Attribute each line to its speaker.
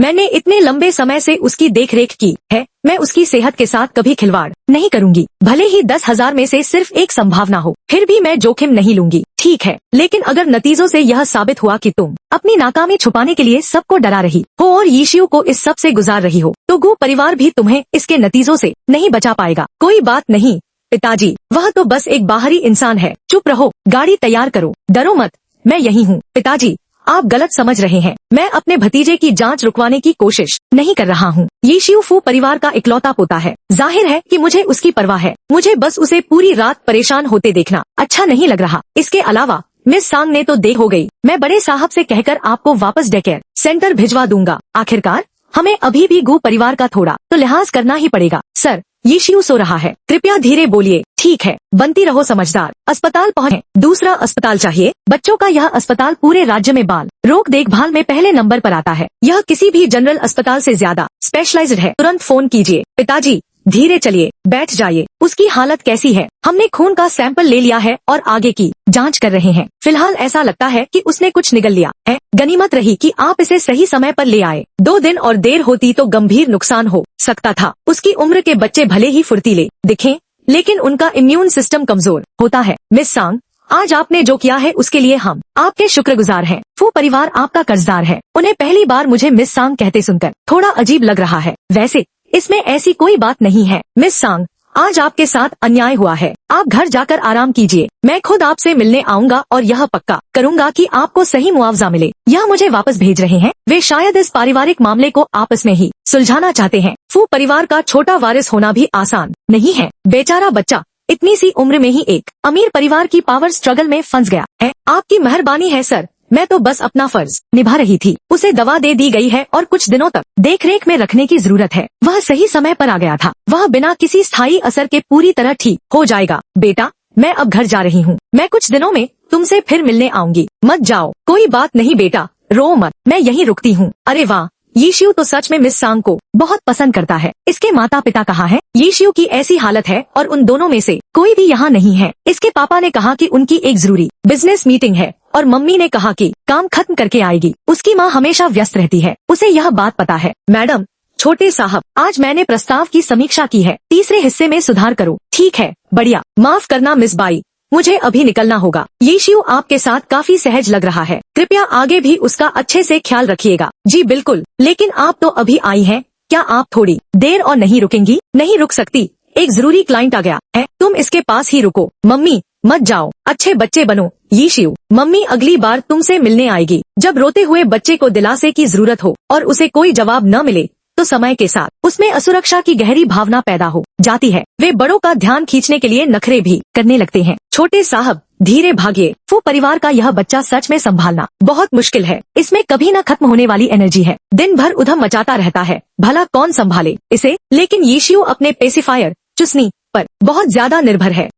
Speaker 1: मैंने इतने लंबे समय से उसकी देखरेख की है, मैं उसकी सेहत के साथ कभी खिलवाड़ नहीं करूंगी। भले ही 10,000 में से सिर्फ एक संभावना हो, फिर भी मैं जोखिम नहीं लूंगी। ठीक है, लेकिन अगर नतीजों से यह साबित हुआ कि तुम अपनी नाकामी छुपाने के लिए सबको डरा रही हो और यीशु को इस सब से गुजार रही हो, तो गो परिवार भी तुम्हें इसके नतीजों से नहीं बचा पाएगा। कोई बात नहीं पिताजी, वह तो बस एक बाहरी इंसान है। चुप रहो, गाड़ी तैयार करो, डरो मत, मैं यही हूँ। पिताजी, आप गलत समझ रहे हैं, मैं अपने भतीजे की जांच रुकवाने की कोशिश नहीं कर रहा हूँ। यीशु फू परिवार का इकलौता पोता है, जाहिर है कि मुझे उसकी परवाह है। मुझे बस उसे पूरी रात परेशान होते देखना अच्छा नहीं लग रहा। इसके अलावा मिस सांग ने तो देर हो गई, मैं बड़े साहब से कहकर आपको वापस डेकेयर सेंटर भिजवा दूंगा। आखिरकार हमें अभी भी गू परिवार का थोड़ा तो लिहाज करना ही पड़ेगा। सर, यीशु सो रहा है, कृपया धीरे बोलिए। ठीक है, बनती रहो समझदार। अस्पताल पहुँचे, दूसरा अस्पताल चाहिए। बच्चों का यह अस्पताल पूरे राज्य में बाल रोग देखभाल में पहले नंबर पर आता है। यह किसी भी जनरल अस्पताल से ज्यादा स्पेशलाइज्ड है। तुरंत फोन कीजिए। पिताजी, धीरे चलिए, बैठ जाइए। उसकी हालत कैसी है? हमने खून का सैंपल ले लिया है और आगे की जांच कर रहे हैं। फिलहाल ऐसा लगता है कि उसने कुछ निगल लिया है। गनीमत रही कि आप इसे सही समय पर ले आए। 2 दिन और देर होती तो गंभीर नुकसान हो सकता था। उसकी उम्र के बच्चे भले ही फुर्तीले दिखें, लेकिन उनका इम्यून सिस्टम कमजोर होता है। मिस सांग, आज आपने जो किया है उसके लिए हम आपके शुक्रगुजार हैं। फू परिवार आपका कर्जदार है। उन्हें पहली बार मुझे मिस सांग कहते सुनकर थोड़ा अजीब लग रहा है। वैसे इसमें ऐसी कोई बात नहीं है। मिस सांग, आज आपके साथ अन्याय हुआ है। आप घर जाकर आराम कीजिए। मैं खुद आपसे मिलने आऊंगा और यह पक्का करूंगा कि आपको सही मुआवजा मिले। यह मुझे वापस भेज रहे हैं। वे शायद इस पारिवारिक मामले को आपस में ही सुलझाना चाहते हैं। फू परिवार का छोटा वारिस होना भी आसान नहीं है। बेचारा बच्चा इतनी सी उम्र में ही एक अमीर परिवार की पावर स्ट्रगल में फंस गया है। आपकी मेहरबानी है सर, मैं तो बस अपना फर्ज निभा रही थी। उसे दवा दे दी गई है और कुछ दिनों तक देखरेख में रखने की जरूरत है। वह सही समय पर आ गया था। वह बिना किसी स्थायी असर के पूरी तरह ठीक हो जाएगा। बेटा, मैं अब घर जा रही हूँ। मैं कुछ दिनों में तुमसे फिर मिलने आऊंगी। मत जाओ। कोई बात नहीं बेटा, रो मत, मैं यहीं रुकती हूँ। अरे वाह, यीशु तो सच में मिस सांग को बहुत पसंद करता है। इसके माता पिता कहाँ हैं? यीशु की ऐसी हालत है और उन दोनों में से कोई भी यहाँ नहीं है। इसके पापा ने कहा कि उनकी एक जरूरी बिजनेस मीटिंग है और मम्मी ने कहा कि काम खत्म करके आएगी। उसकी माँ हमेशा व्यस्त रहती है, उसे यह बात पता है। मैडम, छोटे साहब, आज मैंने प्रस्ताव की समीक्षा की है। तीसरे हिस्से में सुधार करो। ठीक है, बढ़िया। माफ करना मिस बाई, मुझे अभी निकलना होगा। यीशु आपके साथ काफी सहज लग रहा है। कृपया आगे भी उसका अच्छे से ख्याल रखिएगा। जी बिल्कुल, लेकिन आप तो अभी आई हैं, क्या आप थोड़ी देर और नहीं रुकेंगी? नहीं रुक सकती, एक जरूरी क्लाइंट आ गया है। तुम इसके पास ही रुको। मम्मी, मत जाओ, अच्छे बच्चे बनो। यीशु, मम्मी अगली बार तुमसे मिलने आएगी। जब रोते हुए बच्चे को दिलासे की जरूरत हो और उसे कोई जवाब न मिले, तो समय के साथ उसमें असुरक्षा की गहरी भावना पैदा हो जाती है। वे बड़ों का ध्यान खींचने के लिए नखरे भी करने लगते हैं। छोटे साहब, धीरे भागिए। फू परिवार का यह बच्चा सच में संभालना बहुत मुश्किल है। इसमें कभी न खत्म होने वाली एनर्जी है। दिन भर उधम मचाता रहता है। भला कौन संभाले इसे? लेकिन यीशु अपने पेसिफायर चुस्नी पर बहुत ज्यादा निर्भर है।